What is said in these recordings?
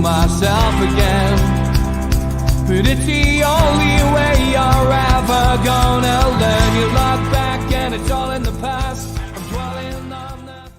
myself again. But it's the only way you're ever gonna learn. You look back and it's all in the past. I'm dwelling on that.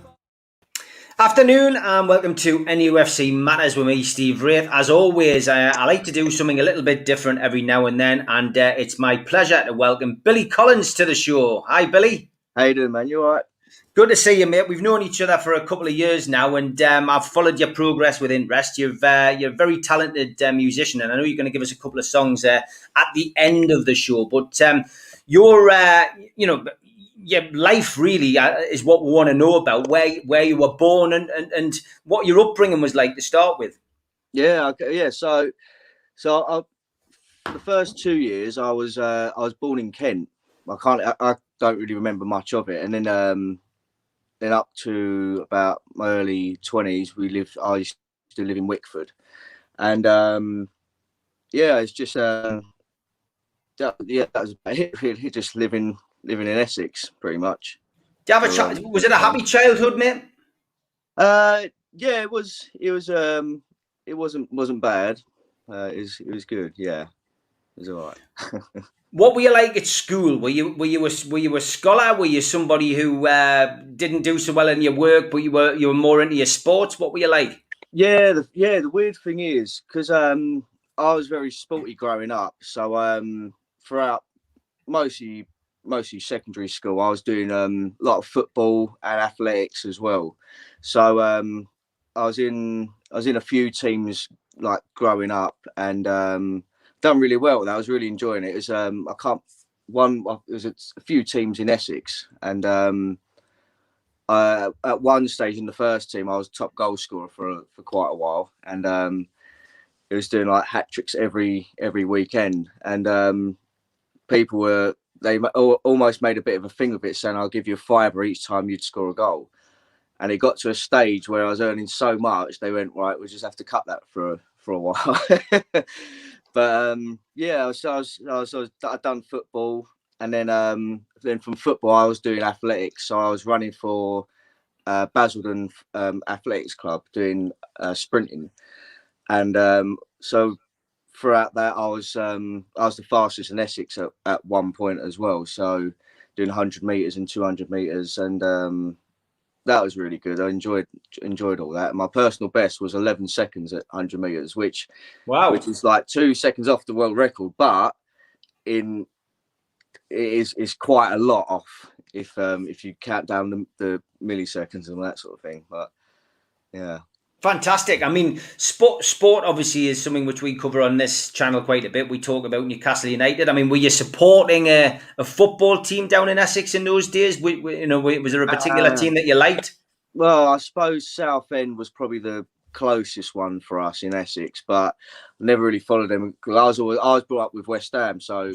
Afternoon and welcome to NUFC Matters with me, Steve Wraith. As always, I like to do something a little bit different every now and then, and it's my pleasure to welcome Billy Collins to the show. Hi, Billy. How you doing, man? You all right? Good to see you, mate. We've known each other for a couple of years now, and I've followed your progress with interest. You're a very talented musician, and I know you're going to give us a couple of songs at the end of the show. But your life really is what we want to know about. Where you were born and what your upbringing was like to start with. Yeah, okay, yeah. So the first 2 years I was born in Kent. I don't really remember much of it, and then up to about my early 20s, I used to live in Wickford, and it's just that was about it really. Just living in Essex, pretty much. Do you have was it a happy childhood, mate? Yeah, it was. It wasn't bad. It was good. Yeah, it was all right. What were you like at school? Were you a scholar? Were you somebody who didn't do so well in your work, but you were more into your sports? What were you like? Yeah, the weird thing is because I was very sporty growing up. So throughout mostly secondary school, I was doing a lot of football and athletics as well. So I was in a few teams like growing up, and done really well. I was really enjoying it. It was it was a few teams in Essex, and at one stage in the first team, I was top goal scorer for quite a while, and it was doing like hat tricks every weekend, and they almost made a bit of a thing of it, saying I'll give you £5 each time you'd score a goal. And it got to a stage where I was earning so much, they went, right, we'll just have to cut that for a while. But I'd done football, and then from football I was doing athletics. So I was running for Basildon Athletics Club, doing sprinting, and so throughout that I was the fastest in Essex at one point as well. So doing 100 meters and 200 meters, and that was really good. I enjoyed all that. My personal best was 11 seconds at 100 meters, which is like 2 seconds off the world record, but it is quite a lot off if you count down the milliseconds and that sort of thing. But yeah. Fantastic. I mean, sport obviously is something which we cover on this channel quite a bit. We talk about Newcastle United. I mean, were you supporting a football team down in Essex in those days? Was there a particular team that you liked? Well, I suppose Southend was probably the closest one for us in Essex, but I never really followed them. I was brought up with West Ham, so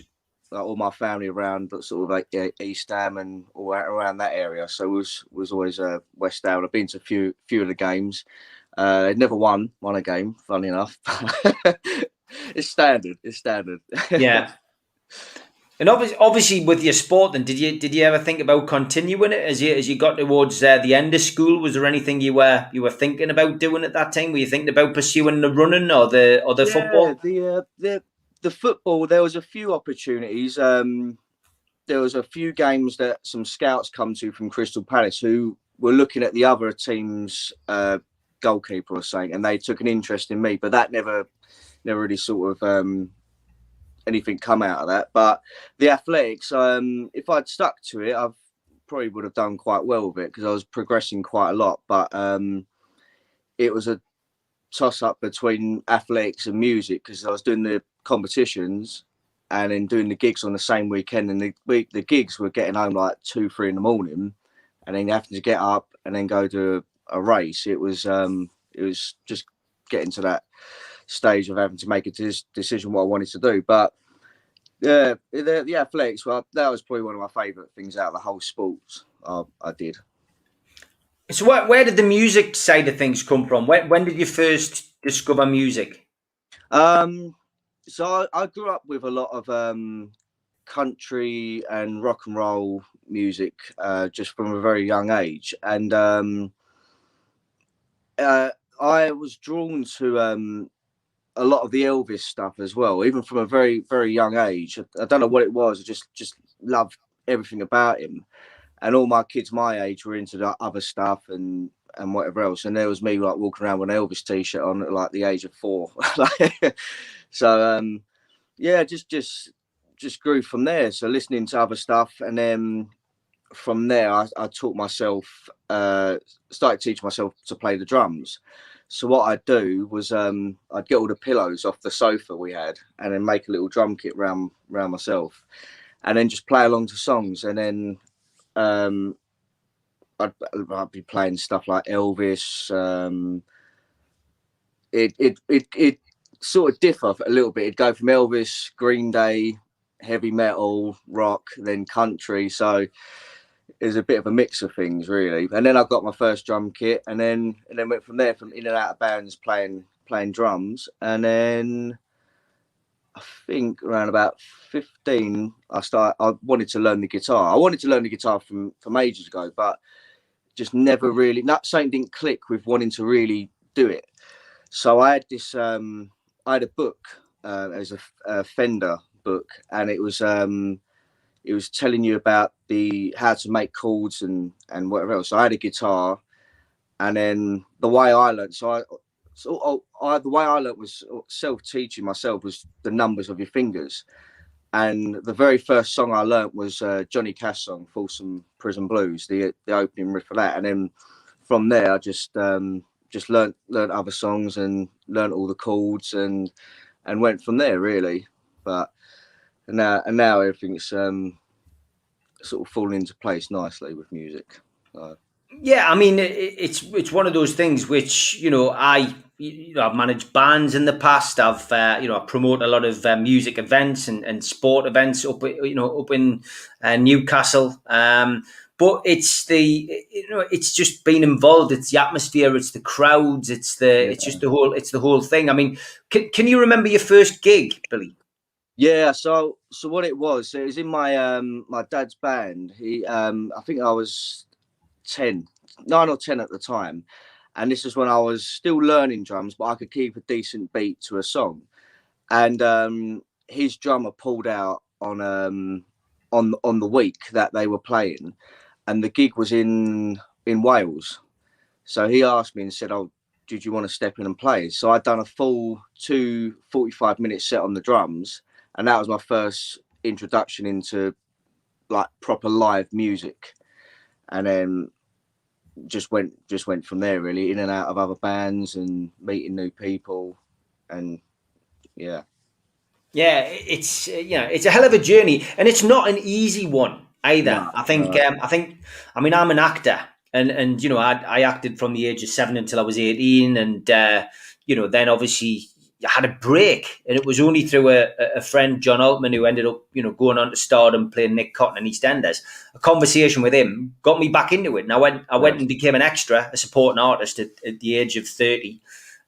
like, all my family around sort of like East Ham and all around that area. So it was always West Ham. I've been to a few of the games. They'd never won a game, funny enough. It's standard. Yeah. And obviously with your sport, then did you ever think about continuing it as you got towards the end of school? Was there anything you were thinking about doing at that time? Were you thinking about pursuing the running or the football? The football, there was a few opportunities. There was a few games that some scouts come to from Crystal Palace who were looking at the other team's goalkeeper or something, and they took an interest in me, but that never really sort of anything come out of that. But the athletics, if I'd stuck to it, I probably would have done quite well with it because I was progressing quite a lot. But it was a toss up between athletics and music because I was doing the competitions and then doing the gigs on the same weekend, and the gigs were getting home like 2-3 in the morning, and then having to get up and then go to a race. It was just getting to that stage of having to make a decision what I wanted to do. But the athletics, well, that was probably one of my favourite things out of the whole sports I did. So where did the music side of things come from? When did you first discover music? So I grew up with a lot of country and rock and roll music just from a very young age, and I was drawn to a lot of the Elvis stuff as well, even from a very, very young age. I don't know what it was. I just loved everything about him. And all my kids my age were into the other stuff and whatever else. And there was me like walking around with an Elvis t-shirt on at like the age of 4. So yeah, just grew from there. So listening to other stuff, and then from there I taught myself, started teaching myself to play the drums. So what I'd do was I'd get all the pillows off the sofa we had, and then make a little drum kit round myself, and then just play along to songs. And then I'd be playing stuff like Elvis. It sort of differ a little bit. It'd go from Elvis, Green Day, heavy metal, rock, then country. So it's a bit of a mix of things, really. And then I got my first drum kit, and then went from there, from in and out of bands playing drums. And then I think around about 15, I wanted to learn the guitar. I wanted to learn the guitar from ages ago, but just never really, something didn't click with wanting to really do it. So I had this, I had a book, as a Fender book, and it was telling you about how to make chords and whatever else. So I had a guitar, and then the way I learned, the way I learned was self-teaching myself, was the numbers of your fingers. And the very first song I learnt was Johnny Cash song, Folsom Prison Blues, the opening riff for that. And then from there, I just learnt other songs and learnt all the chords and went from there, really. But now everything's sort of falling into place nicely with music. Yeah, I mean, it's one of those things which, I've managed bands in the past. I've I promote a lot of music events and sport events up in Newcastle. But it's it's just being involved. It's the atmosphere. It's the crowds. It's just the whole thing. I mean, can you remember your first gig, Billy? Yeah, so what it was in my my dad's band. I think I was 9 or 10 at the time, and this is when I was still learning drums, but I could keep a decent beat to a song. And his drummer pulled out on the week that they were playing, and the gig was in Wales. So he asked me and said, "Oh, did you want to step in and play?" So I'd done a full 45-minute set on the drums, and that was my first introduction into like proper live music. And then just went from there, really, in and out of other bands and meeting new people. And yeah, it's it's a hell of a journey, and it's not an easy one either. No, I think I mean, I'm an actor, and I acted from the age of 7 until I was 18, and then obviously I had a break, and it was only through a friend, John Altman, who ended up going on to stardom playing Nick Cotton in EastEnders. A conversation with him got me back into it, and I went and became an extra, a supporting artist at the age of 30.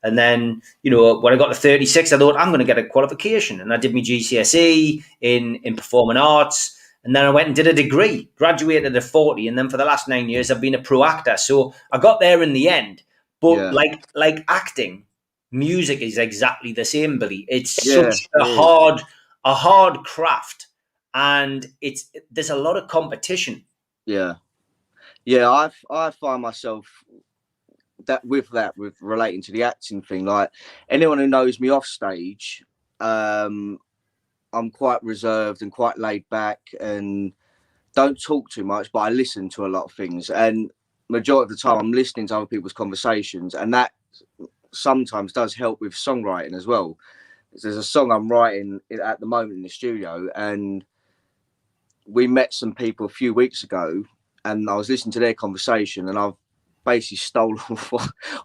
And then, when I got to 36, I thought, I'm going to get a qualification. And I did my GCSE in performing arts. And then I went and did a degree, graduated at 40. And then for the last 9 years, I've been a pro actor. So I got there in the end. But like acting, music is exactly the same, Billy. It's such a hard craft. And there's a lot of competition. Yeah. I find myself with relating to the acting thing, like anyone who knows me off stage, I'm quite reserved and quite laid back and don't talk too much, but I listen to a lot of things, and majority of the time I'm listening to other people's conversations, and that sometimes does help with songwriting as well. There's a song I'm writing at the moment in the studio, and we met some people a few weeks ago, and I was listening to their conversation, and I've basically stolen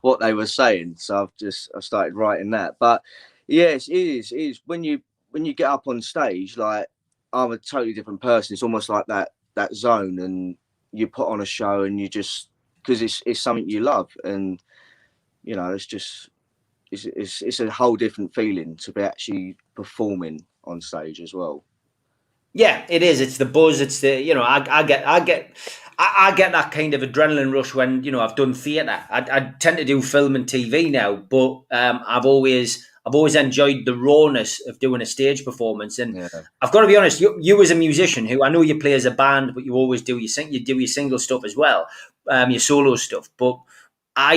what they were saying. So I've started writing that. But yes, it is when you get up on stage, like I'm a totally different person. It's almost like that zone, and you put on a show, and you just, because it's something you love, and it's a whole different feeling to be actually performing on stage as well. Yeah, it is. It's the buzz. It's the, I get that kind of adrenaline rush when, I've done theatre. I tend to do film and TV now, but I've always enjoyed the rawness of doing a stage performance. And Yeah. I've got to be honest, you as a musician, who I know you play as a band, but you always do you do your single stuff as well, your solo stuff. But I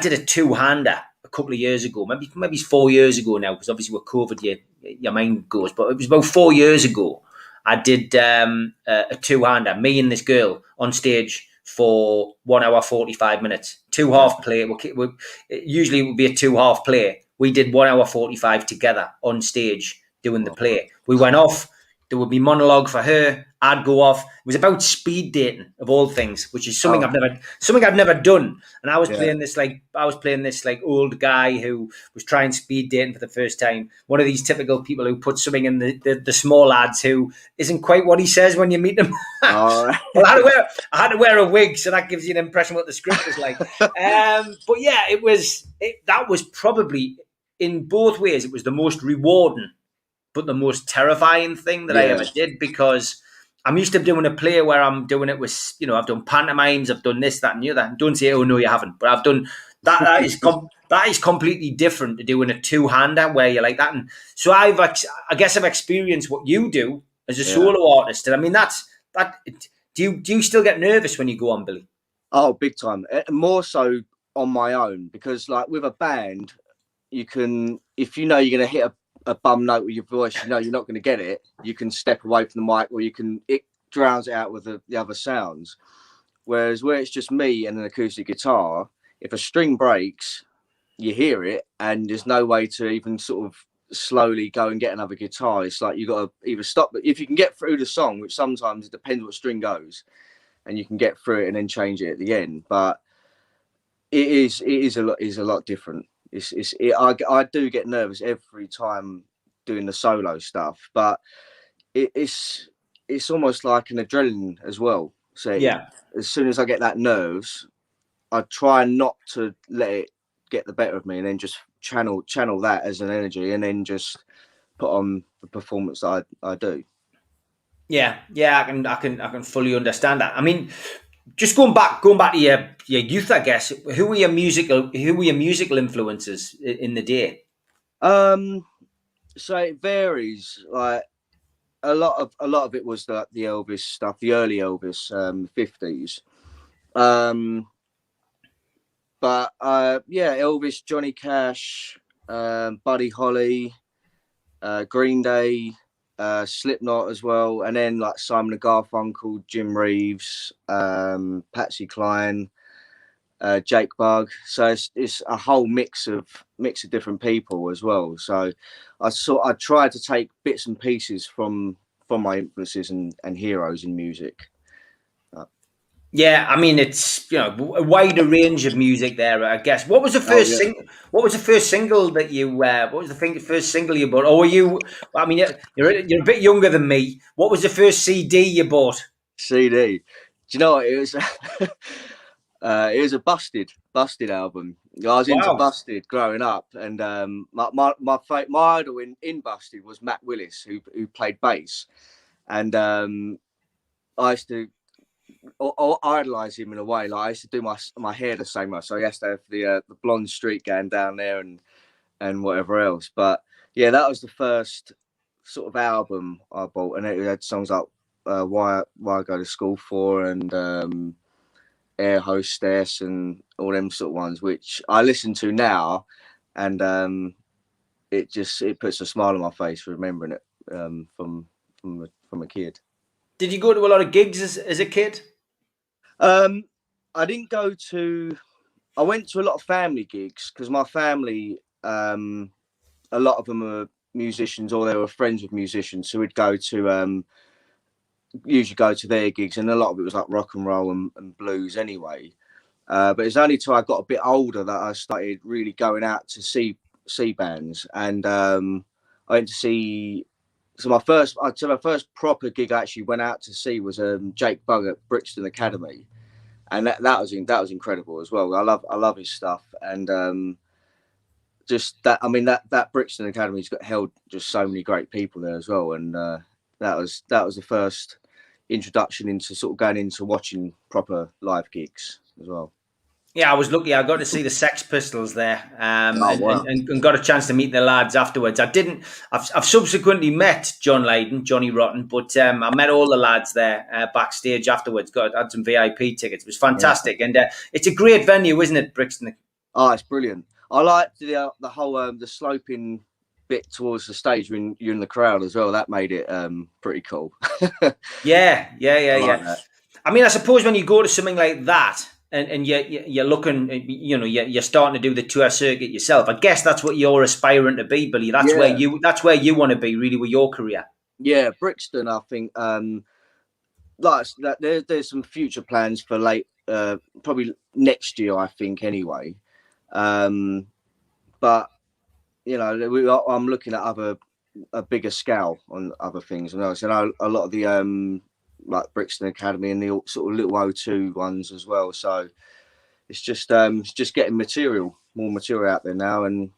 did a two-hander a couple of years ago, maybe it's 4 years ago now, because obviously with COVID, your mind goes. But it was about 4 years ago. I did a two-hander, me and this girl on stage for 1 hour 45 minutes, two Yeah. half play. Usually it would be a two half play. We did 1 hour 45 together on stage doing the Oh, play. We went off. There would be monologue for her. I'd go off. It was about speed dating of all things, which is something oh, I've never done. And I was yeah. playing this like old guy who was trying speed dating for the first time. One of these typical people who put something in the small ads who isn't quite what he says when you meet him. All right. Well, I had to wear a wig, so that gives you an impression what the script was like. But yeah, that was probably, in both ways, it was the most rewarding but the most terrifying thing that I Yeah. ever did, because I'm used to doing a play where I'm doing it with, I've done pantomimes, I've done this, that, and the other. Don't say, oh no, you haven't, but I've done that. That is completely different to doing a two-hander where you're like that. And so I guess I've experienced what you do as a Yeah. solo artist, and I mean that's that. Do you still get nervous when you go on, Billy? Oh, big time. More so on my own, because like with a band, you can, if you know you're going to hit a bum note with your voice, you know you're not going to get it, you can step away from the mic, or it drowns it out with the other sounds. Whereas where it's just me and an acoustic guitar, if a string breaks, you hear it, and there's no way to even sort of slowly go and get another guitar. It's like you got to either stop, but if you can get through the song, which sometimes it depends what string goes, and you can get through it and then change it at the end. But it is a lot different. I do get nervous every time doing the solo stuff, but it's almost like an adrenaline as well. So Yeah. as soon as I get that nerves, I try not to let it get the better of me, and then just channel that as an energy, and then just put on the performance that I do. Yeah, I can fully understand that. I mean, just going back to your youth, I guess. Who were your musical influences in the day? So it varies. Like a lot of it was the Elvis stuff, the early Elvis, 50s. But yeah, Elvis, Johnny Cash, Buddy Holly, Green Day, Slipknot as well, and then like Simon and Garfunkel, Jim Reeves, Patsy Cline, Jake Bugg. So it's a whole mix of different people as well. So I tried to take bits and pieces from my influences and heroes in music. Yeah, I mean it's a wider range of music there, I guess. What was the first yeah. What was the first single that you? What was the first single you bought? Or were you? I mean, you're a bit younger than me. What was the first CD you bought? CD. Do you know what it was? It was a Busted album. I was into Wow. Busted growing up, and my idol in Busted was Matt Willis, who played bass, and I used to idolize him in a way. Like I used to do my hair the same way, so I used to have the blonde streak going down there and whatever else. But yeah, that was the first sort of album I bought, and it had songs like why I go to school for, and Air Hostess, and all them sort of ones, which I listen to now, and it puts a smile on my face remembering it from a kid. Did you go to a lot of gigs as a kid? I didn't go to. I went to a lot of family gigs because my family, a lot of them are musicians, or they were friends with musicians, so we'd usually go to their gigs, and a lot of it was like rock and roll and blues anyway. But it's only till I got a bit older that I started really going out to see bands, and I went to see. So my first proper gig I actually went out to see was Jake Bugg at Brixton Academy, and that was incredible as well. I love his stuff, and just that, I mean, that Brixton Academy's held just so many great people there as well, and that was the first introduction into sort of going into watching proper live gigs as well. Yeah, I was lucky. I got to see the Sex Pistols there, Oh, wow. and got a chance to meet the lads afterwards. I've subsequently met John Lydon, Johnny Rotten, but I met all the lads there backstage afterwards. Had some VIP tickets. It was fantastic, and it's a great venue, isn't it, Brixton? Oh, it's brilliant. I like the whole the sloping bit towards the stage when you're in the crowd as well. That made it pretty cool. Yeah. That. I mean, I suppose when you go to something like that, and you're looking, you're starting to do the tour circuit yourself. I guess that's what you're aspiring to be, Billy. That's where you want to be, really, with your career. Yeah, Brixton. I think like that. There's some future plans for late, probably next year. I think anyway. But I'm looking at a bigger scale on other things. And I know a lot of the like Brixton Academy and the sort of little O2 ones as well. So it's just getting more material out there now, and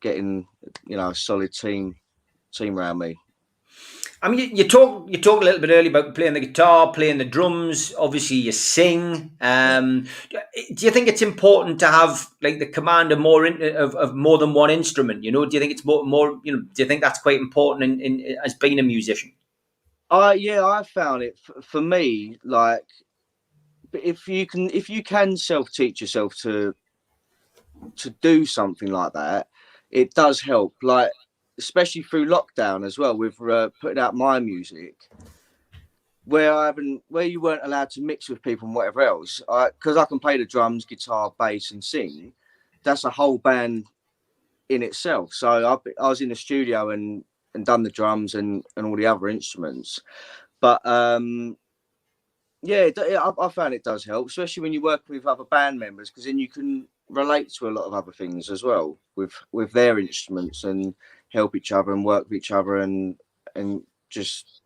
getting a solid team around me. I mean, you talk a little bit earlier about playing the guitar, playing the drums. Obviously, you sing. Do you think it's important to have like the command of more than one instrument? Do you think it's more? Do you think that's quite important in as being a musician? Yeah, I found it for me, like, if you can self-teach yourself to do something like that, it does help. Like, especially through lockdown as well, with putting out my music, where you weren't allowed to mix with people and whatever else. Because I can play the drums, guitar, bass, and sing. That's a whole band in itself. So I was in the studio and done the drums and all the other instruments. But yeah, I found it does help, especially when you work with other band members, because then you can relate to a lot of other things as well with their instruments, and help each other and work with each other, and just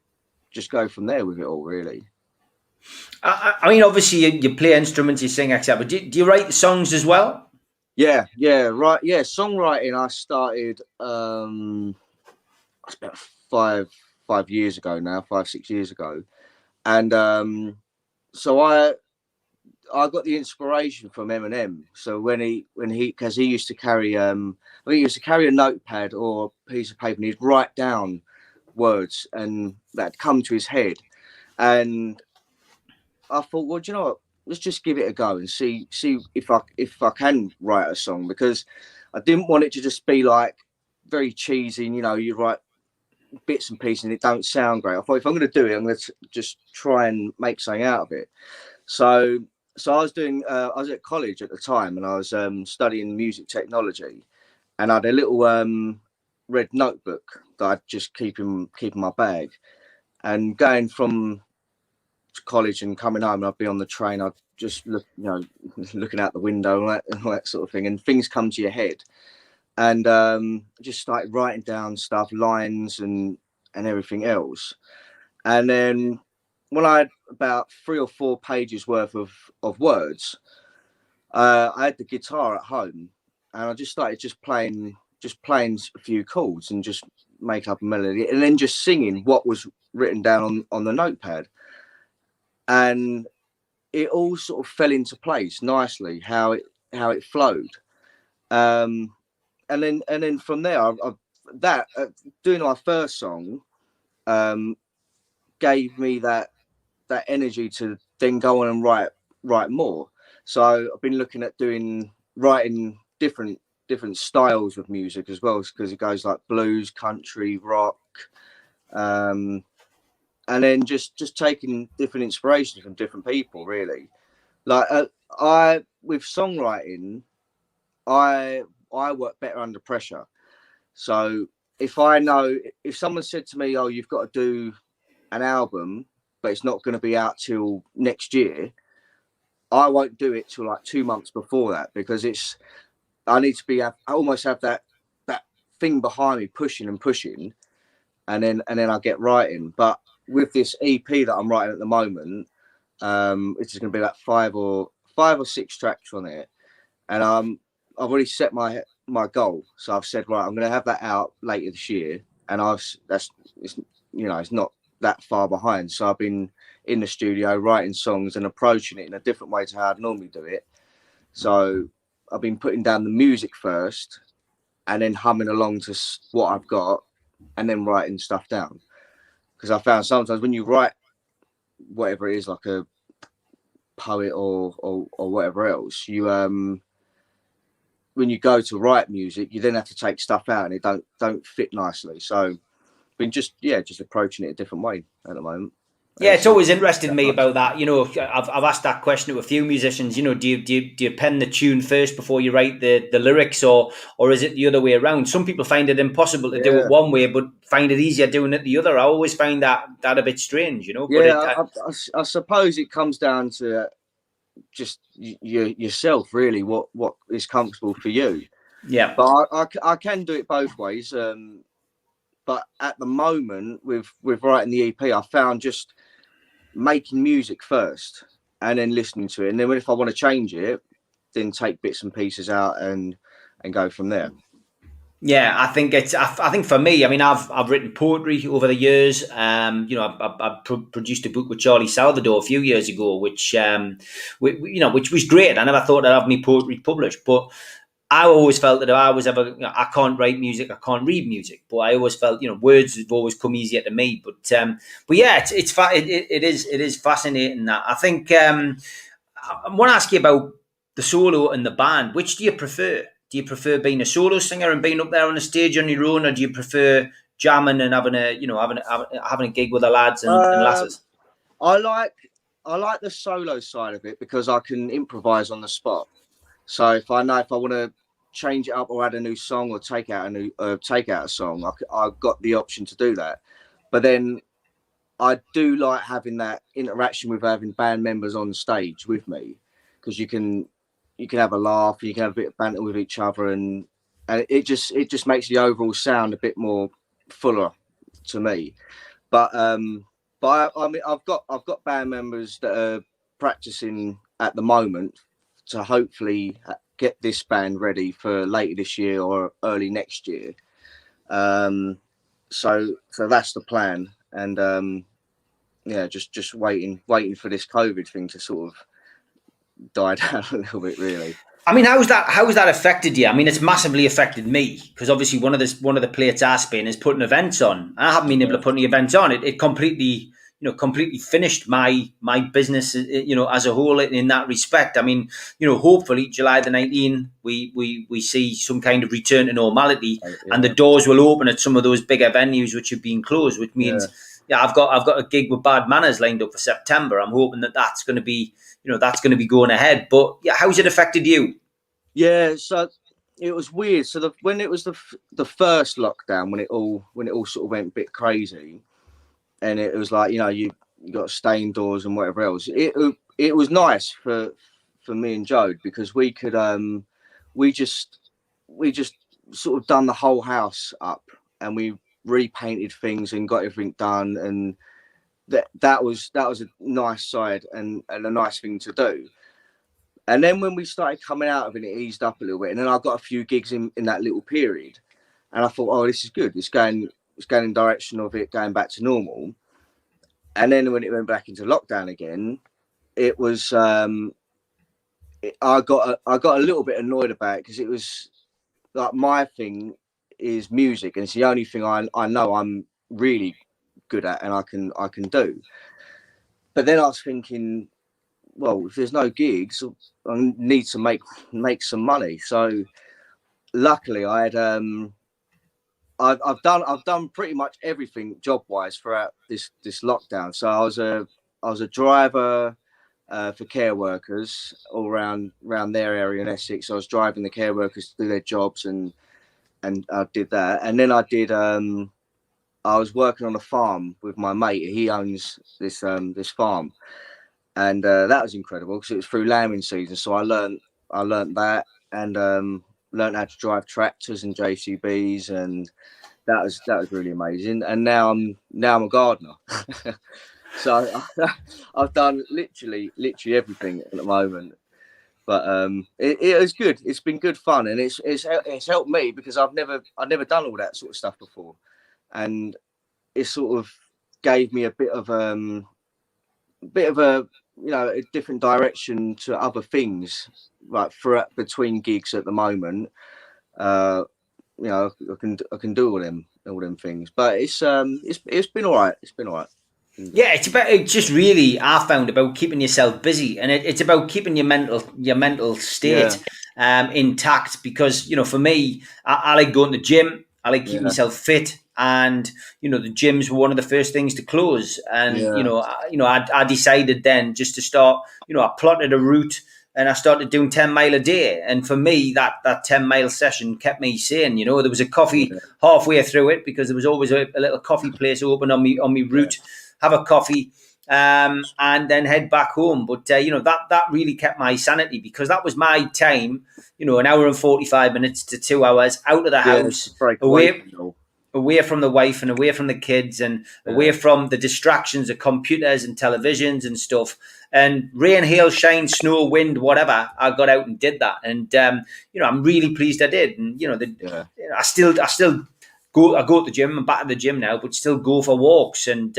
go from there with it all, really. I mean, obviously you play instruments, you sing, etc. But do you write songs as well? Yeah, right. Yeah, songwriting. I started it's about 5 years ago now, 5-6 years ago, and so I got the inspiration from Eminem. So when he because he used to carry he used to carry a notepad or a piece of paper, and he'd write down words, and that'd come to his head. And I thought, well, do you know what? Let's just give it a go and see if I can write a song, because I didn't want it to just be like very cheesy. You write bits and pieces and it don't sound great. I thought, if I'm going to do it, I'm going to just try and make something out of it. So I was I was at college at the time, and I was studying music technology, and I had a little red notebook that I'd just keep in my bag. And going from college and coming home, and I'd be on the train, I'd just look, looking out the window and all that sort of thing, and things come to your head. And just started writing down stuff, lines and everything else. And then when I had about 3 or 4 pages worth of words, I had the guitar at home, and I just started playing a few chords and just make up a melody, and then just singing what was written down on the notepad. And it all sort of fell into place nicely, how it flowed. And then from there, doing my first song gave me that energy to then go on and write more. So I've been looking at writing different styles of music as well, because it goes like blues, country, rock, and then just taking different inspirations from different people, really. Like with songwriting, I work better under pressure. So if someone said to me, "Oh, you've got to do an album, but it's not going to be out till next year," I won't do it till like 2 months before that, because I need to I almost have that thing behind me, pushing, and then I get writing. But with this EP that I'm writing at the moment, it's just going to be like 5 or 6 tracks on it, and I've already set my goal. So I've said, right, I'm going to have that out later this year, and it's not that far behind. So I've been in the studio writing songs and approaching it in a different way to how I'd normally do it. So I've been putting down the music first and then humming along to what I've got and then writing stuff down. Because I found sometimes when you write whatever it is, like a poet or whatever else, you when you go to write music, you then have to take stuff out and it don't fit nicely. So been just approaching it a different way at the moment. Yeah, it's always interested me about that. You know, I've asked that question to a few musicians. You know, do you pen the tune first before you write the lyrics, or is it the other way around? Some people find it impossible to do it one way, but find it easier doing it the other. I always find that a bit strange. You know. Yeah, but I suppose it comes down to just yourself, really. What is comfortable for you. Yeah. But I can do it both ways. But at the moment, with writing the EP, I found just making music first and then listening to it, and then if I want to change it, then take bits and pieces out and go from there. Yeah, I think I think for me, I mean, I've written poetry over the years. You know, I produced a book with Charlie Salvador a few years ago, which which was great. I never thought I'd have my poetry published, but I always felt that if I was ever, I can't write music, I can't read music, but I always felt, words have always come easier to me. But yeah, it is fascinating that. I think I want to ask you about the solo and the band. Which do you prefer? Do you prefer being a solo singer and being up there on the stage on your own, or do you prefer jamming and having a gig with the lads and lasses? I like the solo side of it because I can improvise on the spot. So if I want to change it up or add a new song or take out a song, I've got the option to do that. But then I do like having that interaction with having band members on stage with me, because you can have a laugh, you can have a bit of banter with each other, and it just makes the overall sound a bit more fuller to me. But I mean, I've got band members that are practicing at the moment to hopefully get this band ready for later this year or early next year. So that's the plan, and just waiting for this COVID thing to sort of die down a little bit, really. I mean, how's that affected you? I mean, it's massively affected me, because obviously one of the plates I spin is putting events on. I haven't been able to put any events on. It completely finished my business, as a whole in that respect. I mean, hopefully July the 19th, we see some kind of return to normality, and the doors will open at some of those bigger venues which have been closed, which means, I've got a gig with Bad Manners lined up for September. I'm hoping that's going to be, going ahead. But yeah, how's it affected you? Yeah, so it was weird. So when it was the first lockdown, when it all sort of went a bit crazy, and it was like, you got to stay indoors and whatever else. It was nice for me and Jode, because we could we just sort of done the whole house up, and we repainted things and got everything done, and that was a nice side and a nice thing to do. And then when we started coming out of it, it eased up a little bit, and then I got a few gigs in that little period, and I thought, oh, this is good. It's going in direction of it going back to normal. And then when it went back into lockdown again, it was I got a little bit annoyed about it, because it was like, my thing is music, and it's the only thing I know I'm really good at and I can do. But then I was thinking, well, if there's no gigs, I need to make some money. So luckily I had I've done pretty much everything job wise throughout this lockdown. So I was a driver for care workers all around their area in Essex. So I was driving the care workers to do their jobs, and I did that. And then I was working on a farm with my mate. He owns this farm, and that was incredible, because it was through lambing season. So I learned that, and learned how to drive tractors and JCBs, and that was really amazing. And now I'm a gardener. So I've done literally everything at the moment. But it was good. It's been good fun, and it's helped me, because I've never done all that sort of stuff before, and it's sort of gave me a bit of a a different direction to other things, like for between gigs at the moment. I can do all them things, but it's been all right. It's been all right. Yeah, it's just really, I found, about keeping yourself busy, and it's about keeping your mental state intact. Because for me, I like going to the gym. I like keeping Yeah, myself fit, and the gyms were one of the first things to close. And yeah, I decided then just to start. I plotted a route. And I started doing 10 mile a day. And for me, that 10 mile session kept me sane. There was a coffee yeah, halfway through it, because there was always a little coffee place open on me yeah, route. Have a coffee, and then head back home. But that really kept my sanity, because that was my time. An hour and 45 minutes to 2 hours out of the yeah. house, To break away away from it all. away from the wife and away from the kids, and away Yeah, from the distractions of computers and televisions and stuff. And rain, hail, shine, snow, wind, whatever, I got out and did that. And I'm really pleased I did. And yeah, I still I go to the gym. I'm back at the gym now, but still go for walks. And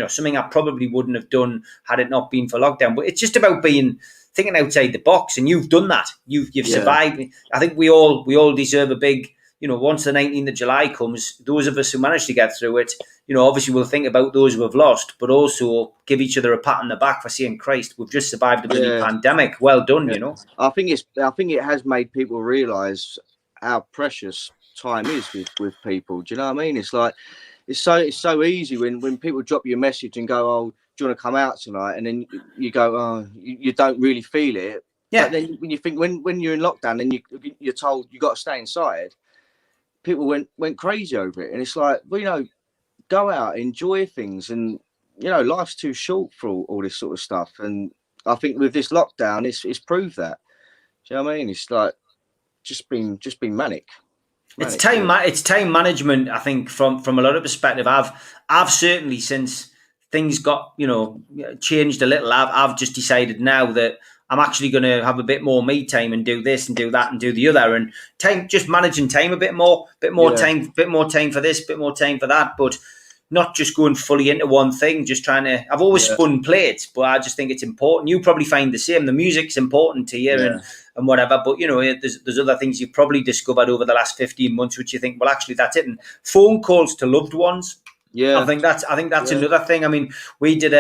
something I probably wouldn't have done had it not been for lockdown. But it's just about thinking outside the box, and you've done that. You've yeah, survived. I think we all deserve a big. Once the 19th of July comes, those of us who managed to get through it, obviously we'll think about those who have lost, but also give each other a pat on the back for saying, Christ, we've just survived a bloody yeah. pandemic. Well done, Yeah. I think it has made people realise how precious time is with people. Do you know what I mean? It's like it's so easy when people drop you a message and go, "Oh, do you want to come out tonight?" And then you go, "Oh, you don't really feel it." But Yeah. then when you think when you're in lockdown and you're told you got to stay inside, people went crazy over it. And it's like, well, go out, enjoy things, and life's too short for all this sort of stuff. And I think with this lockdown, it's proved that. Do you know what I mean? It's like just been manic. It's Manic, time. yeah. It's time management. I think from a lot of perspective, I've certainly, since things got changed a little, I've just decided now that I'm actually going to have a bit more me time and do this and do that and do the other, and time, just managing time a bit more Yeah, time, bit more time for this, bit more time for that, but not just going fully into one thing. Just trying to. I've always yeah, spun plates, but I just think it's important. You probably find the same. The music's important to you, yeah, and whatever. But there's other things you've probably discovered over the last 15 months, which you think, well, actually, that's it. And phone calls to loved ones. I yeah, think that's yeah, another thing. I mean, we did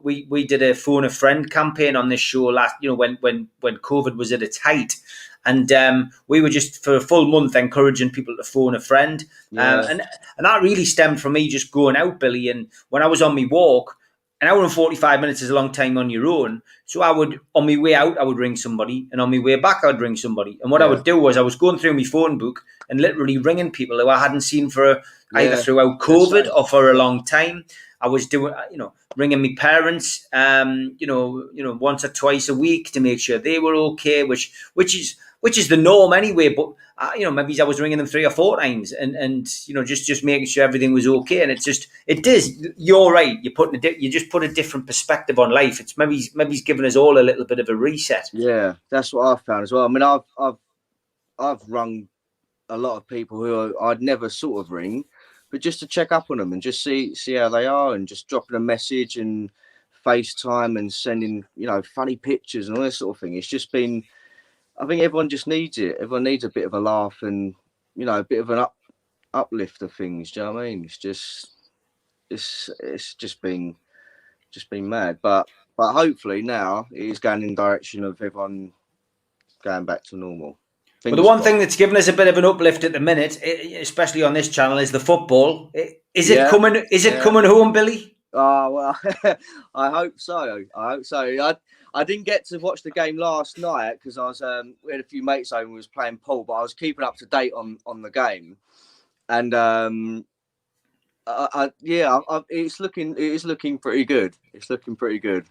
we did a phone a friend campaign on this show last, when COVID was at its height, and we were just for a full month encouraging people to phone a friend, yeah, and that really stemmed from me just going out, Billy. And when I was on my walk, an hour and 45 minutes is a long time on your own. So I would, on my way out, I would ring somebody, and on my way back, I'd ring somebody. And what I yeah, would do was I was going through my phone book and literally ringing people who I hadn't seen for either yeah. throughout Yeah, COVID same. or for a Yeah, long time. I was doing, ringing my parents, once or twice a week to make sure they were okay, which is the norm anyway. But maybe I was ringing them 3 or 4 times, and just making sure everything was okay. And it is. You're right. You just put a different perspective on life. It's maybe he's given us all a little bit of a reset. yeah. That's what I've found as well. I mean, I've rung a lot of people who I'd never sort of ring, but just to check up on them and just see how they are, and just dropping a message and FaceTime and sending funny pictures and all this sort of thing. It's just been. I think everyone just needs it. Everyone needs a bit of a laugh and a bit of an uplift of things. Do you know what I mean? It's just been mad, but hopefully now it is going in the direction of everyone going back to normal. But the Fingers one crossed. thing that's given us a bit of an uplift at the minute, especially on this channel, is the football. Is it Yeah, coming? Is it yeah. coming home, Billy? Oh well, I hope so. I didn't get to watch the game last night because I was we had a few mates over and we was playing pool, but I was keeping up to date on the game, and it is looking pretty good. It's looking pretty good.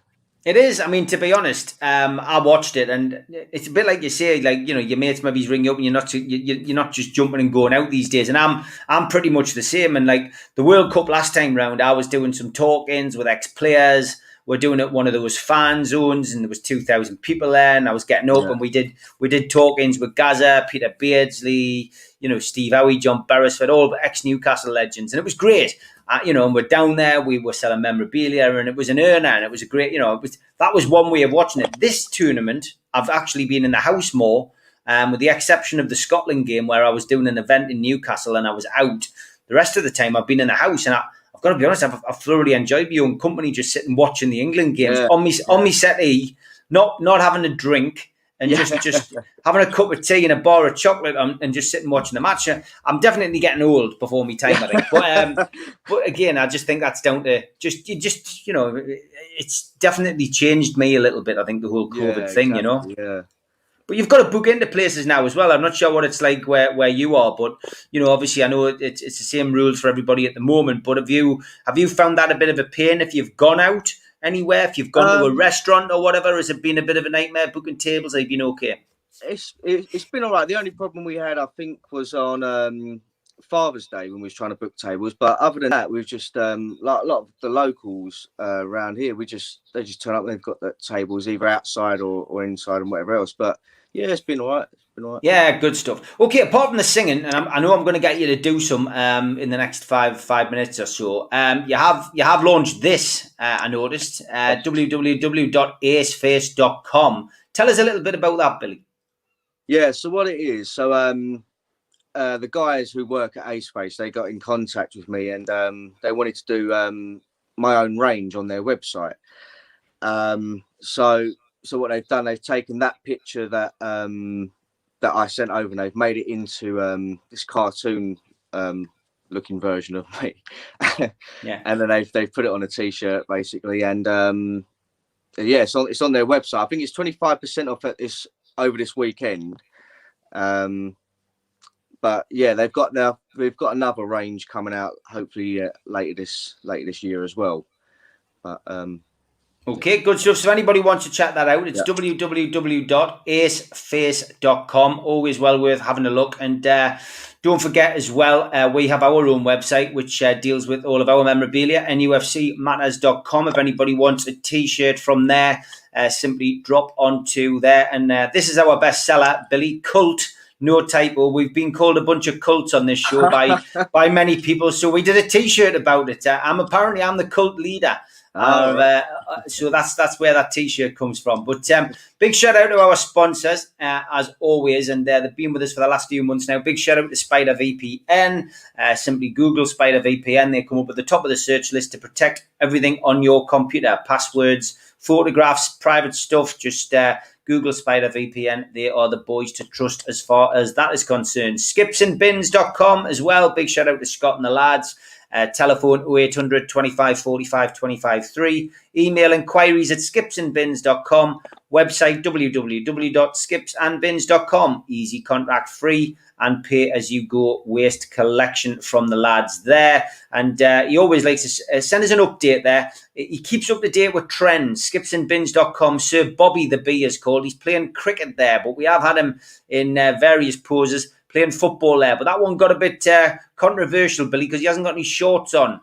It is. I mean, to be honest, I watched it, and it's a bit like you say, like your mates maybe ring you up, and you're not just jumping and going out these days. And I'm pretty much the same. And like the World Cup last time round, I was doing some talk-ins with ex-players. We're doing it at one of those fan zones, and there was 2,000 people there, and I was getting up, Yeah, and we did talk-ins with Gaza, Peter Beardsley, Steve Howie, John Beresford, all ex-Newcastle legends. And it was great. And we're down there, we were selling memorabilia, and it was an earner, and it was a great, that was one way of watching it. This tournament, I've actually been in the house more, with the exception of the Scotland game where I was doing an event in Newcastle and I was out. The rest of the time I've been in the house, and I've got to be honest, I've thoroughly enjoyed my own company, just sitting watching the England games on me settee, not having a drink, and just having a cup of tea and a bar of chocolate and just sitting watching the match. I'm definitely getting old before my time, I think. But again, I just think that's down to it's definitely changed me a little bit. I think the whole COVID thing, exactly, Yeah. But you've got to book into places now as well. I'm not sure what it's like where you are, but obviously I know it's the same rules for everybody at the moment. But have you found that a bit of a pain if you've gone out anywhere? If you've gone to a restaurant or whatever, has it been a bit of a nightmare booking tables? Have you been okay? It's been all right. The only problem we had, I think, was on Father's Day when we was trying to book tables. But other than that, we've just a lot of the locals around here. They just turn up and they've got the tables either outside or inside and whatever else. But yeah, it's been all right. Yeah, good stuff. Okay, apart from the singing, and I know I'm going to get you to do some in the next five minutes or so. You have launched this. I noticed www.aceface.com. Tell us a little bit about that, Billy. Yeah. So what it is, the guys who work at Aceface, they got in contact with me, and they wanted to do my own range on their website. So what they've done, they've taken that picture that I sent over, and they've made it into this cartoon looking version of me. Yeah. And then they've put it on a t-shirt basically, and it's on their website. I think it's 25% off over this weekend. But yeah, we've got another range coming out hopefully later this year as well. But okay, good stuff. So if anybody wants to check that out, it's www.aceface.com. Always well worth having a look. And don't forget as well, we have our own website, which deals with all of our memorabilia, nufcmatters.com. If anybody wants a t-shirt from there, simply drop onto there. And this is our best seller, Billy, Cult. No typo. We've been called a bunch of cults on this show by many people. So we did a t-shirt about it. I'm the cult leader. So that's where that t-shirt comes from. But big shout out to our sponsors as always, and they've been with us for the last few months now. Big shout out to Spider VPN. Simply Google Spider VPN. They come up at the top of the search list to protect everything on your computer: passwords, photographs, private stuff. Just Google Spider VPN. They are the boys to trust as far as that is concerned. Skipsandbins.com as well. Big shout out to Scott and the lads. Telephone 0800 25 45 25 3. Email inquiries at skipsandbins.com. Website www.skipsandbins.com. Easy, contract free, and pay as you go waste collection from the lads there. And he always likes to send us an update there. He keeps up to date with trends. Skipsandbins.com. Sir Bobby the Bee is called. He's playing cricket there, but we have had him in various poses playing football there. But that one got a bit controversial, Billy, because he hasn't got any shorts on.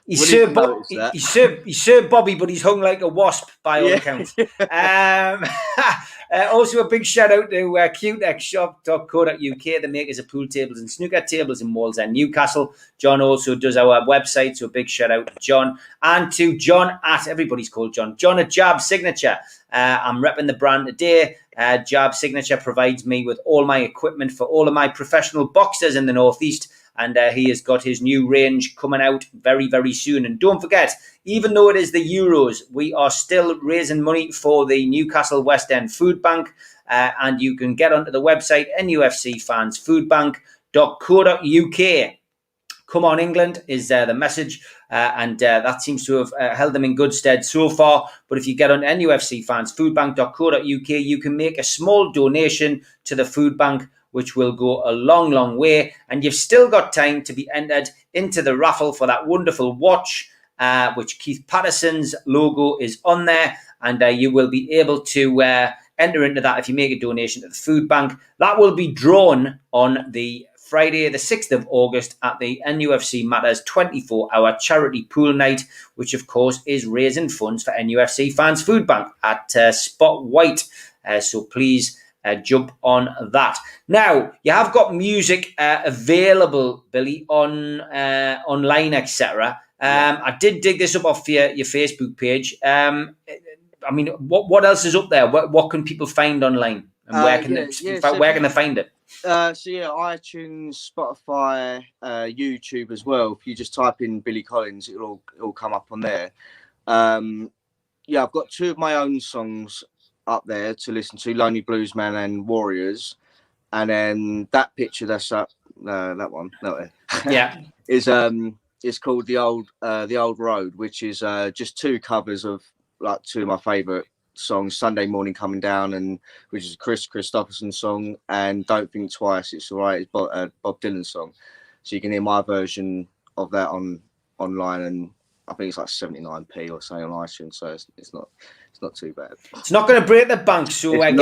He's Sir Bobby, but he's hung like a wasp by all accounts. Also, a big shout out to cutexshop.co.uk, the makers of pool tables and snooker tables in Wallsend, Newcastle. John also does our website, so a big shout out to John. And to John everybody's called John at Jab Signature. I'm repping the brand today. Jab Signature provides me with all my equipment for all of my professional boxers in the Northeast. And he has got his new range coming out very, very soon. And don't forget, even though it is the Euros, we are still raising money for the Newcastle West End Food Bank. And you can get onto the website, nufcfansfoodbank.co.uk. Come on, England is the message. And that seems to have held them in good stead so far. But if you get on nufcfansfoodbank.co.uk, you can make a small donation to the food bank, which will go a long, long way. And you've still got time to be entered into the raffle for that wonderful watch, which Keith Patterson's logo is on there. And you will be able to enter into that if you make a donation to the food bank. That will be drawn on the Friday, the 6th of August at the NUFC Matters 24-hour charity pool night, which, of course, is raising funds for NUFC Fans Food Bank at Spot White. So please jump on that. Now, you have got music available, Billy, on online, etc. I did dig this up off your Facebook page. I mean, what else is up there? What can people find online, and where can where can they find it? So yeah, iTunes, Spotify, YouTube as well. If you just type in Billy Collins, it'll come up on there. Yeah, I've got 2 of my own songs up there to listen to, Lonely Bluesman and Warriors. And then that picture that's up, that one, yeah, is called the old Road, which is just 2 covers of like 2 of my favourite songs, Sunday Morning Coming Down, and which is a Chris Christopherson song, and Don't Think Twice, It's Alright, it's Bob Dylan's song. So you can hear my version of that online, and I think it's like 79p or so on iTunes, so it's not too bad. It's not going to break the bank. So get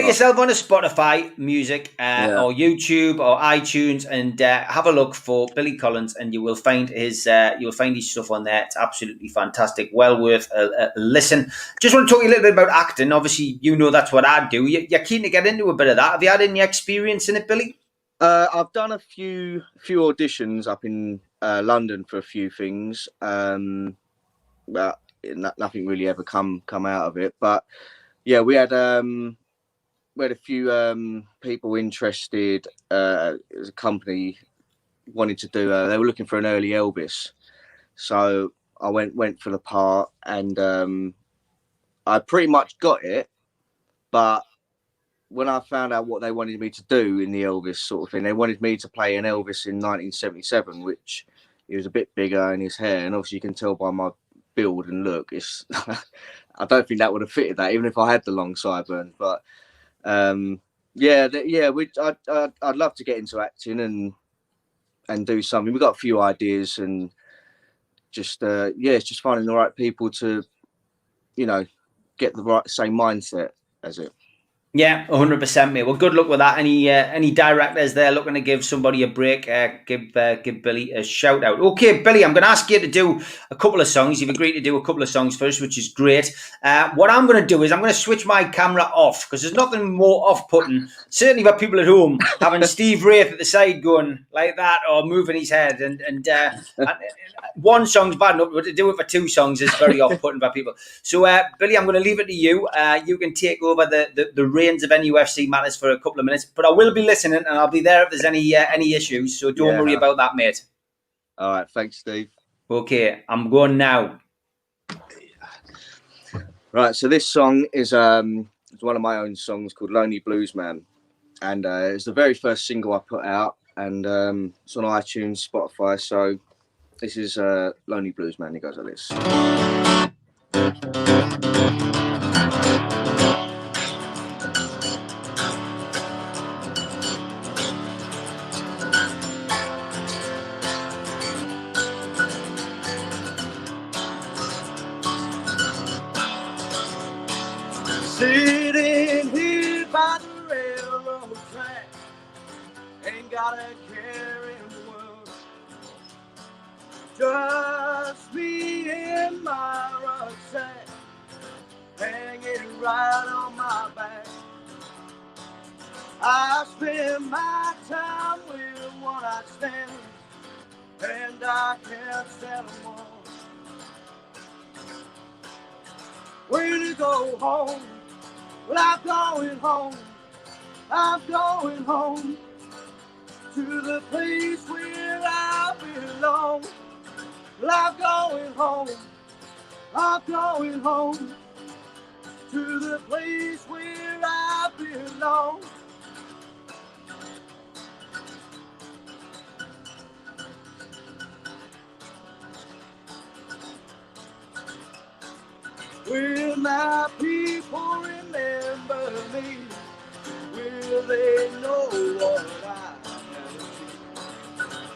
yourself on a Spotify music or YouTube or iTunes, and have a look for Billy Collins, and you will find his stuff on there. It's absolutely fantastic, well worth a listen. Just want to talk a little bit about acting. Obviously, you know that's what I do. You're keen to get into a bit of that. Have you had any experience in it, Billy? I've done a few auditions up in London for a few things, but nothing really ever come out of it. But yeah, we had a few people interested. It was a company wanted to do. They were looking for an early Elvis, so I went for the part, and I pretty much got it. But when I found out what they wanted me to do in the Elvis sort of thing, they wanted me to play an Elvis in 1977, which he was a bit bigger in his hair, and obviously you can tell by my build and look, it's I don't think that would have fitted that, even if I had the long sideburns. But I'd love to get into acting and do something. We've got a few ideas, and just it's just finding the right people to, get the same mindset as it. Yeah, 100%, mate. Well, good luck with that. Any directors there looking to give somebody a break, give Billy a shout out. Okay, Billy, I'm going to ask you to do a couple of songs. You've agreed to do a couple of songs first, which is great. What I'm going to do is I'm going to switch my camera off, because there's nothing more off-putting, certainly for people at home, having Steve Wraith at the side going like that or moving his head. And one song's bad enough, but to do it for 2 songs is very off-putting for people. So, Billy, I'm going to leave it to you. You can take over the reins of NUFC matters for a couple of minutes, but I will be listening, and I'll be there if there's any issues. So don't worry about that, mate. All right, thanks, Steve. Okay, I'm going now. Right, so this song is one of my own songs called Lonely Bluesman, and it's the very first single I put out, and it's on iTunes, Spotify. So this is Lonely Bluesman. It goes like this. Sitting here by the railroad track, ain't got a care in the world. Just me and my rucksack, hanging right on my back. I spend my time with one-night stands, and I can't stand them all. Where to go home? Well, I'm going home. I'm going home to the place where I belong. Well, I'm going home. I'm going home to the place where I belong. Will my people remember me? Will they know what I have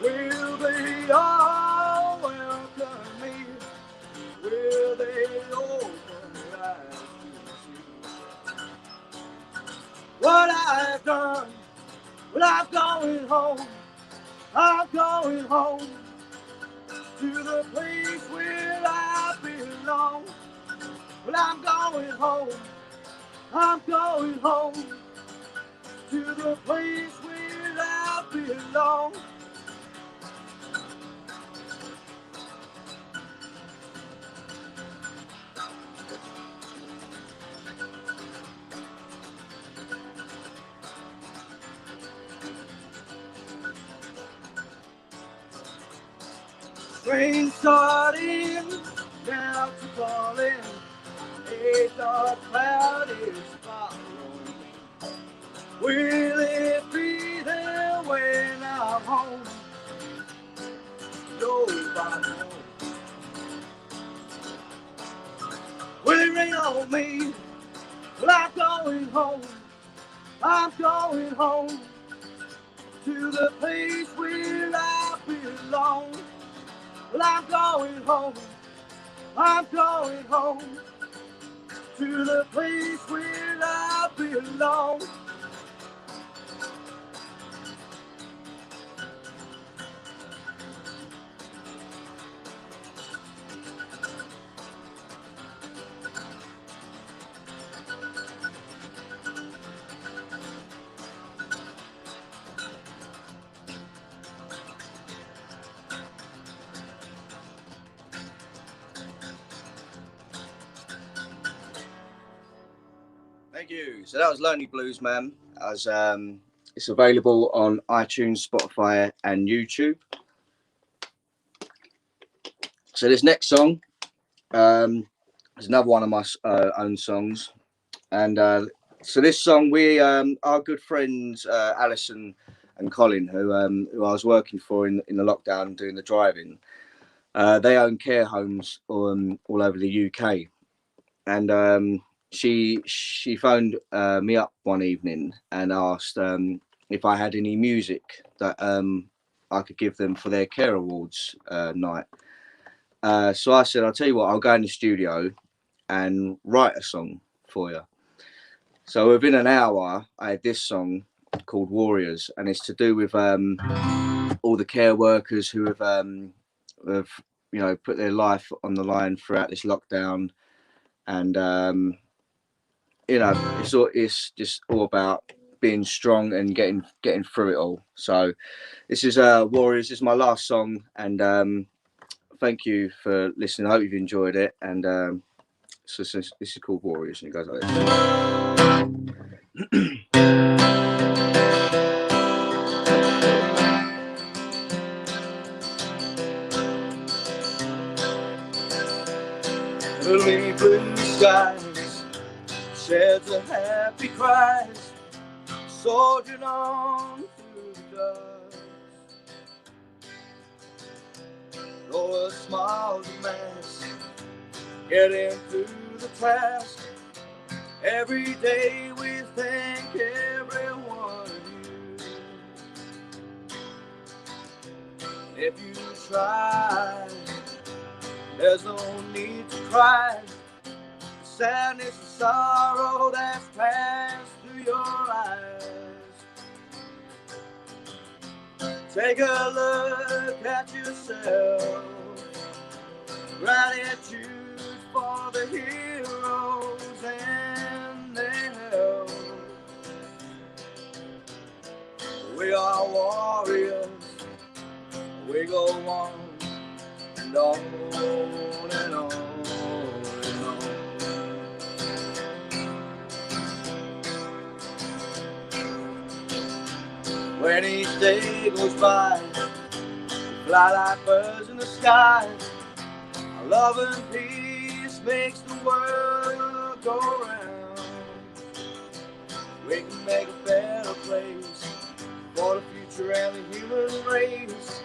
seen? Will they all welcome me? Will they open their eyes to see what I've done? Well, I'm going home. I'm going home to the place where I belong. Well, I'm going home. I'm going home to the place where I belong. Rain starting, now to falling. A dark cloud is following. Will it be there when I'm home? Nobody knows. Will it rain on me? Well, I'm going home. I'm going home to the place where I belong. Well, I'm going home. I'm going home to the place where I belong. Thank you. So that was Lonely Blues Man. As it's available on iTunes, Spotify, and YouTube. So this next song is another one of my own songs, and so this song our good friends Alison and Colin, who I was working for in the lockdown doing the driving. They own care homes all over the UK, and she phoned me up one evening and asked if I had any music that I could give them for their care awards night. So I said, I'll tell you what, I'll go in the studio and write a song for you. So within an hour, I had this song called Warriors, and it's to do with all the care workers who have put their life on the line throughout this lockdown. And it's just all about being strong and getting through it all. So this is Warriors. This is my last song, and thank you for listening. I hope you've enjoyed it. And so this is called Warriors, and it goes like this. Early blue skies sheds of happy cries, soldiering on through the dust. Though a smile's a mask, getting through the task. Every day we thank every one of you. If you try, there's no need to cry. The sadness and sorrow that's passed through your eyes. Take a look at yourself. Gratitude for the heroes and their help. We are warriors. We go on and on and on and on. When each day goes by, we fly like birds in the sky. Our love and peace makes the world go round. We can make a better place for the future and the human race.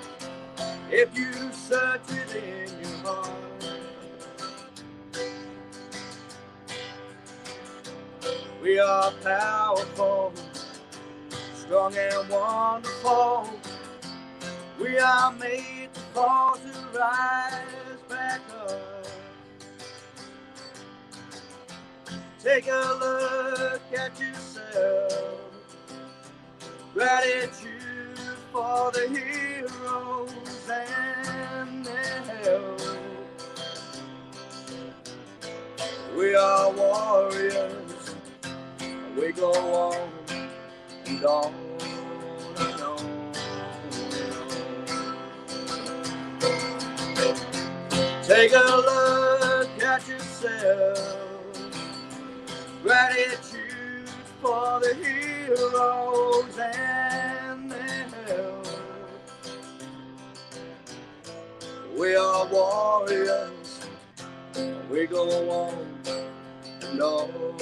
If you search within your heart, we are powerful, strong and wonderful. We are made to fall, to rise back up. Take a look at yourself. Gratitude for the heroes and their help. We are warriors. We go on and and on and on and on. Take a look at yourself. Gratitude for the heroes and their help. We are warriors. We go on and on and on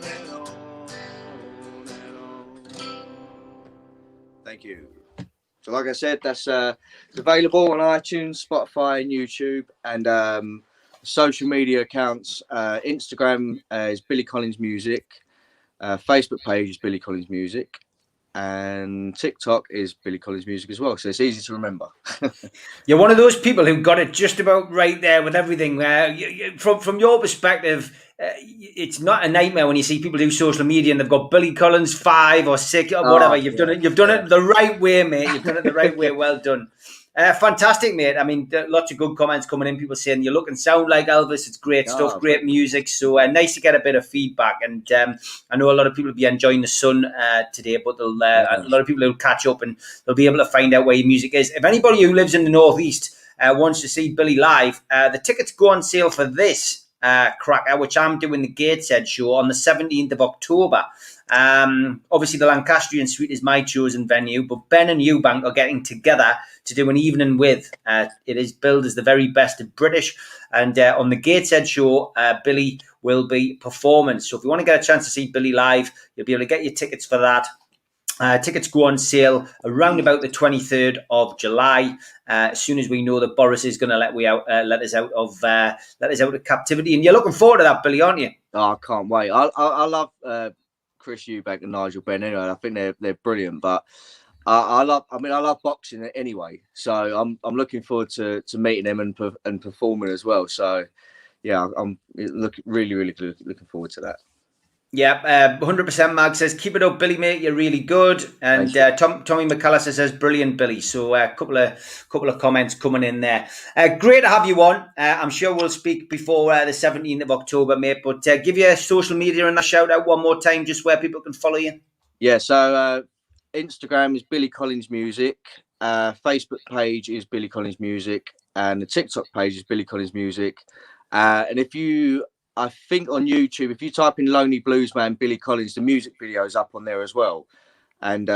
and on. Thank you. So like I said, that's it's available on iTunes, Spotify, and YouTube, and social media accounts. Instagram is Billy Collins Music. Facebook page is Billy Collins Music. And TikTok is Billy Collins Music as well. So it's easy to remember. You're one of those people who got it just about right there with everything. From your perspective, it's not a nightmare when you see people do social media and they've got Billy Collins 5 or 6 or whatever. You've done it. You've done it the right way, mate. You've done it the right way. Well done. Fantastic, mate. I mean, lots of good comments coming in. People saying you look and sound like Elvis. It's great stuff, great music. So nice to get a bit of feedback. And I know a lot of people will be enjoying the sun today, but a lot of people will catch up and they'll be able to find out where your music is. If anybody who lives in the Northeast wants to see Billy live, the tickets go on sale for this cracker, which I'm doing the Gateshead show on the 17th of October. Obviously the Lancastrian Suite is my chosen venue, but Ben and Eubank are getting together to do an evening with. It is billed as the very best of British, and on the Gateshead show, Billy will be performing. So if you want to get a chance to see Billy live, you'll be able to get your tickets for that. Tickets go on sale around about the 23rd of July. As soon as we know that Boris is going to let us out of captivity, and you're looking forward to that, Billy, aren't you? Oh, I can't wait. I love Chris Eubank and Nigel Benn anyway. I think they're brilliant, but I love boxing anyway. So I'm looking forward to meeting them and performing as well. So yeah, I'm really looking forward to that. Yeah, 100%. Mag says, keep it up, Billy, mate. You're really good. And Tommy McAllister says, brilliant, Billy. So a couple of comments coming in there. Great to have you on. I'm sure we'll speak before the 17th of October, mate. But give your social media and a shout out one more time, just where people can follow you. Yeah, so Instagram is Billy Collins Music. Facebook page is Billy Collins Music. And the TikTok page is Billy Collins Music. And I think on YouTube, if you type in Lonely Bluesman Billy Collins, the music video is up on there as well. And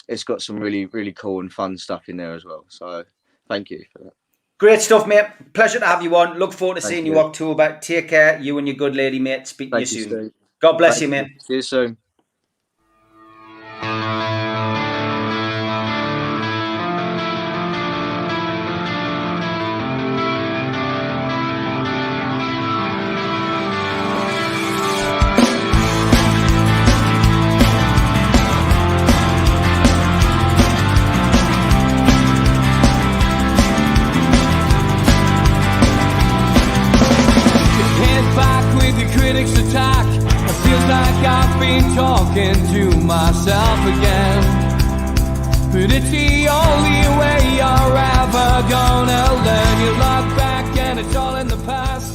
it's got some really, really cool and fun stuff in there as well. So thank you for that. Great stuff, mate. Pleasure to have you on. Look forward to seeing you October. Take care, you and your good lady, mate. Speak to you soon. Steve. God bless you, mate. See you soon. Attack. It feels like I've been talking to myself again. But it's the only way you're ever gonna learn. You look back and it's all in the past.